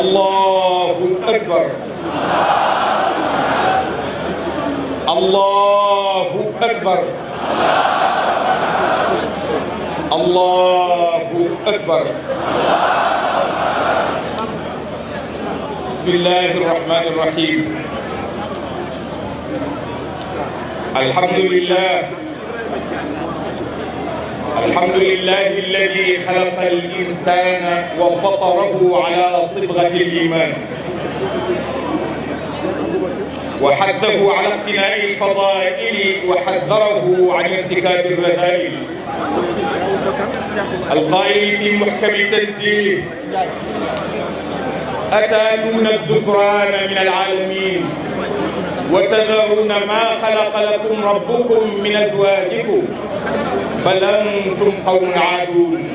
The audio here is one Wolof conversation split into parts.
الله أكبر الله أكبر الله أكبر. بسم الله الرحمن الرحيم. الحمد لله الحمد لله الذي خلق الإنسان وفطره على صبغة الإيمان وحثه على اقتناء الفضائل وحذره عن ارتكاب الرذائل. القائل في محكم تنزيله: أتاتون الذكران من العالمين وتذرون ما خلق لكم ربكم من أزواجكم بل أنتم قوم عادون.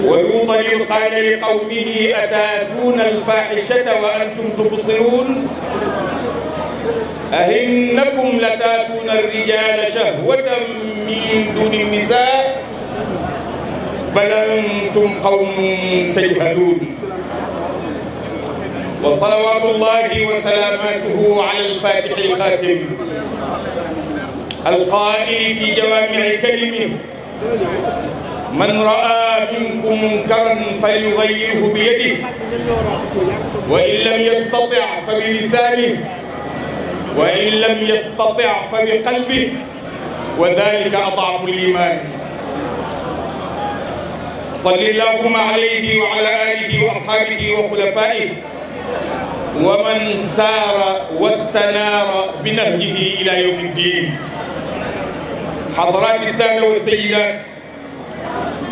ولوطا إذ قال لقومه أتاتون الفاحشة وأنتم تبصرون أئنكم لتاتون الرجال شهوة من دون النساء بل أنتم قوم تجهلون. وصلوات الله وسلاماته على الفاتح الخاتم القائل في جوامع كلمه: من رأى منكم منكرا فليغيره بيده وإن لم يستطع فبلسانه وإن لم يستطع فبقلبه وذلك أضعف الإيمان. صل اللهم عليه وعلى آله وأصحابه وخلفائه ومن سار واستنار بنهجه إلى يوم الدين. حضرات السادة والسيدات،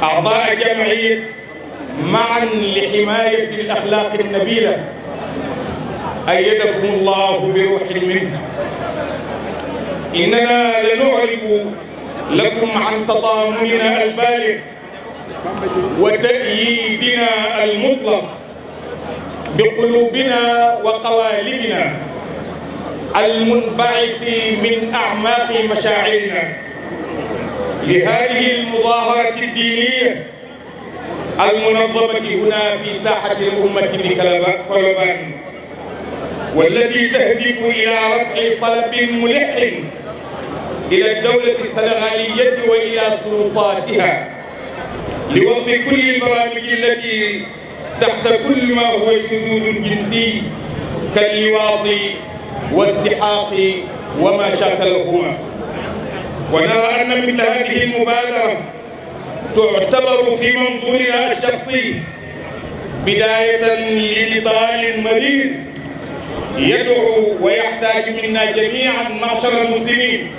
أعضاء جمعية معا لحماية الأخلاق النبيلة، أيدكم الله بروح منه. إننا لنعرب لكم عن تضامننا البالغ وتأييدنا المطلق بقلوبنا وقوالبنا المنبعث من أعماق مشاعرنا لهذه المظاهرة الدينية المنظمة هنا في ساحة الأمة بكولوبان، والتي تهدف إلى رفع طلب ملح إلى الدولة السنغالية وإلى سلطاتها لوقف كل البرامج التي تحت كل ما هو شذوذ جنسي كاللواط والسحاق وما شاكلهما. ونرى أن مثل هذه المبادرة تعتبر في منظورنا الشخصي بداية لنضال مرير يدعو ويحتاج منا جميعا معشر المسلمين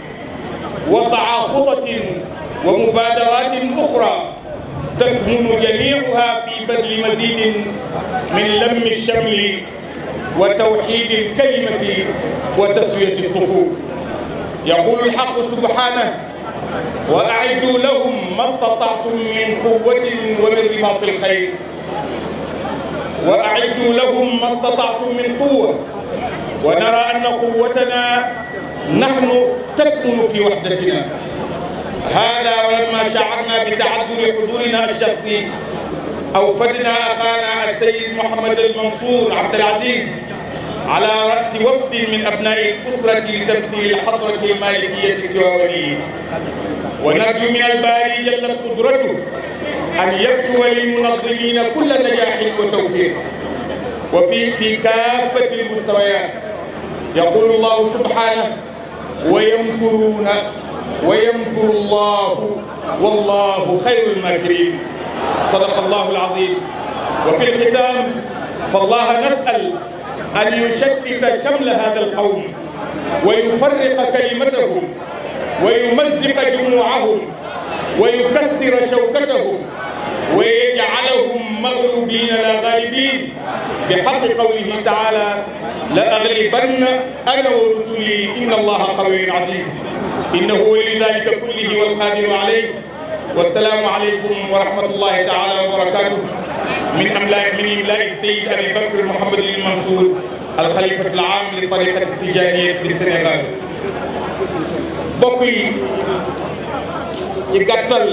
وضع خطط ومبادرات أخرى تكمن جميعها في بذل مزيد من لم الشمل وتوحيد الكلمة وتسوية الصفوف. يقول الحق سبحانه: وأعدوا لهم ما استطعتم من قوة ومن رباط الخيل. وأعدوا لهم ما استطعتم من قوة، ونرى أن قوتنا نحن تكمن في وحدتنا. هذا ولما شعرنا بتعذر حضورنا الشخصي أوفدنا أخانا السيد محمد المنصور عبد العزيز على رأس وفد من أبناء الأسرة لتمثيل الحضرة المالكية التواولية، ونرجو من الباري جلت قدرته أن يكتب للمنظمين كل نجاح وتوفيق في كافة المستويات. يقول الله سبحانه: ويمكرون ويمكر الله والله خير الماكرين. صدق الله العظيم. وفي الختام فالله نسأل أن يشتت شمل هذا القوم ويفرق كلمتهم ويمزق جموعهم ويكسر شوكتهم ويجعلهم مغلوبين لا غالبين بحق قوله تعالى: لأغلبن أنا ورسلي إن الله قوي عزيز. إنه ولي ذلك كله والقادر عليه. والسلام عليكم ورحمة الله تعالى وبركاته. من إملاء السيد أبي بكر محمد المنصور الخليفة العام للطريقة التجانية بالسنغال. bokk yi ci gàttal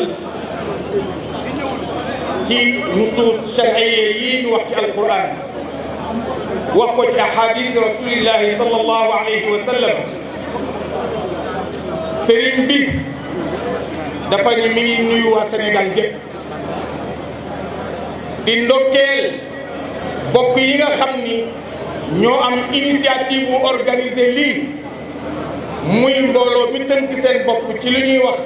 ci nusuus shar'iyya yi ñu wax ci alquran wax ko ci ahadis rasulillahi sallallahu alayhi wa sallam sëriñ bi dafa ni mi ngi nuyu waa Sénégal gépp di ndokkeel bokk yi nga xam ni ñoo am initiative bu organiser lii muy mbooloo mi tënk seen bopp ci li ñuy wax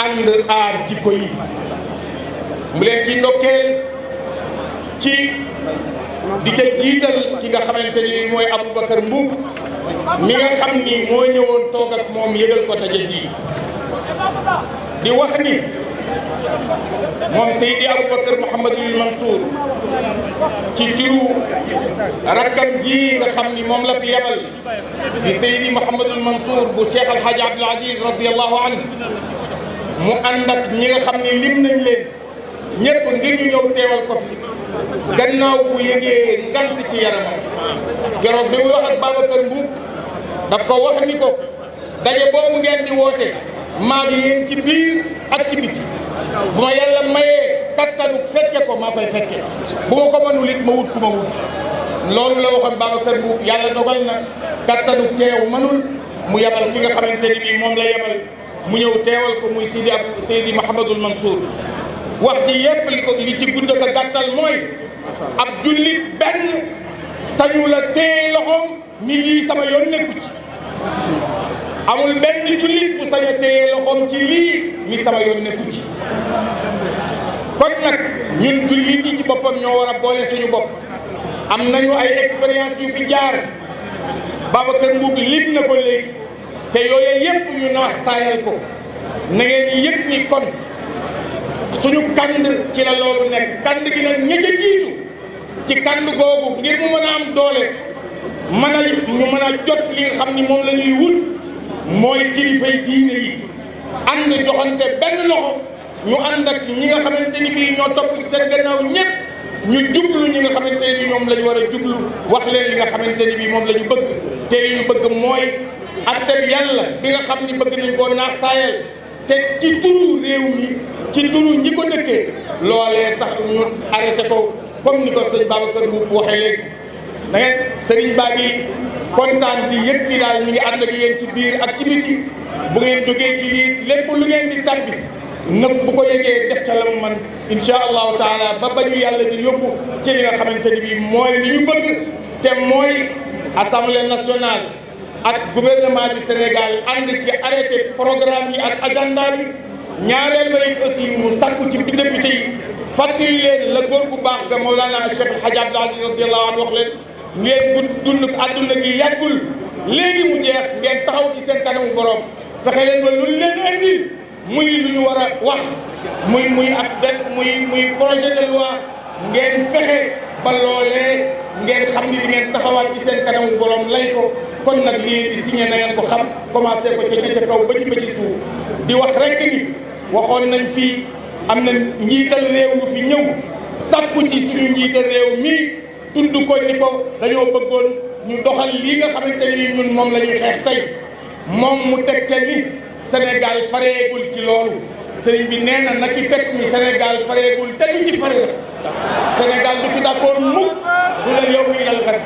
ànd aar jikko yi mu leen ci ndokkeel ci di ca jiital ki nga xamante ni mooy Aboubacar Mbuub mi nga xam ni moo ñëwoon toog ak moom yëgal ko daje ji di wax ni moom Seydi Aboubacar Mouhamadul Mansour ci turu rakkam ji nga xam ni moom la fi yebal di Seydi Mouhamadul Mansour bu Cheikh Al Hadj Abdoul Aziz radiyallahu anhu mu ànd ak ñi nga xam ni lim nañ leen ñëpp ngir ñu ñëw teewal ko fi gannaaw bu yëgee ngant ci yaramam keroog bi muy wax ak Babacar Mbuub daf ko wax ni ko daje boobu ngeen di woote maa ngi yéen ci biir ak ci biti bu ma yàlla mayee kattanu fekke ko maa koy fekke bu ma ko mënul it ma wut ku ma wut loolu la waxoon Babacar Mbuub yàlla dogal na kattanu teew mënul mu yebal ki nga xamante ni bii moom la yebal mu ñëw teewal ko muy Seydi Mouhamadul Mansour wax ji yépp li ci gudd ko gàttal mooy ab jullit benn sañu la téye loxoom ni lii sama yoon nekku ci amul benn jullit bu sañ a téye loxoom ci lii ni sama yoon nekku ci kon nag ñun jullit yi ci boppam ñoo war a boole suñu bopp am nañu ay expérience yu fi jaar Babacar Mbuub lim na ko léegi te yooyu yépp ñu naax saayal ko na ngeen yëg ni kon suñu kand ci la loolu nekk kand gi nag ña ca jiitu ci kand googu ngir mu mën a am doole ñu mën a jot li nga xam ni moom la ñuy wut mooy kilifay diine yi ànd joxante benn loxo ñu ànd ak ñi nga xamante ni bii ñoo topp ci seen gannaaw ñëpp ñu jublu ñi nga xamante ni bii ñoom la ñu war a jublu wax leen li nga xamante ni bii moom la ñu bëgg te li ñu bëgg mooy atteb yàlla bi nga xam ni bëgg nañ koo naax saayal te ci turu réew mi ci turu ñi ko dëkkee loolee tax ñu arrêté ko comme ni ko sëñ Babacar Mbuub waxee léegi da ngeen sëriñ baa ngi kontaan di yëg ni daal ñu ngi ànd ak yéen ci biir ak ci biti bu ngeen jógee ci lii lépp lu ngeen di tàbbi nag bu ko yëgee def ca la mu man insha allahu taala ba bañu yàlla di yóbbu ci li nga xamante ni bii mooy li ñu bëgg te mooy assemblée nationale ak gouvernement du Sénégal ànd ci arrêté programme yi ak agenda bi ñaareel ba it aussi mu sàkku ci député yi fàttali leen la góor gu baax ga Mawlana Cheikh El Hadj Abdoul Aziz radiyallahu anhu wax leen ngeen dund àdduna gi yàggul léegi mu jeex ngeen taxaw ci seen kanamu borom fexe leen ba lu leen andil muy lu ñu war a wax muy ab benn muy projet de loi ngeen fexe ba loolee ngeen xam ni di ngeen taxawaat ci seen kanamu borom lay ko kon nag lii di signé na ngeen ko xam commencé ko ca ña ca kaw ba ci suuf di wax rek ni waxoon nañ fii am na njiital réew lu fi ñëw sàkku ci suñu njiital réew mii tudd ko ni ko dañoo bëggoon ñu doxal lii nga xamante ni ñun moom la ñuy xeex tey moom mu tegte ni Sénégal pareegul ci loolu sëriñ bi nee na ci teg ni Sénégal pareegul te du ci pare la Sénégal du ci d'accord mukk du la yow mii lal kat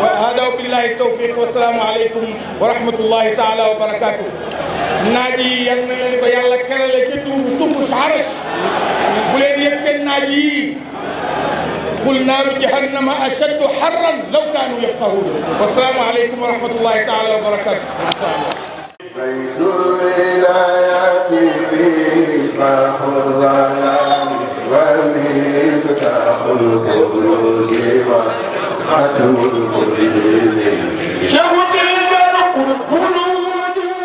wa hada wa billahi tawfiq wa salaamu aleykum wa rahmatullahi taala wa barakatuh naaj yi yal na leen ko yàlla kerale ci duufu suufu Arash bu leen yëg seen naaj yi qul naaru jahannama ashaddu harran law kaanu yafqahuun wa salaamu aleykum wa rahmatullahi taala wa barakatuh بيت الولايات مفتاح الظلام ومفتاح الكنوز وختم الكل شهد الجنة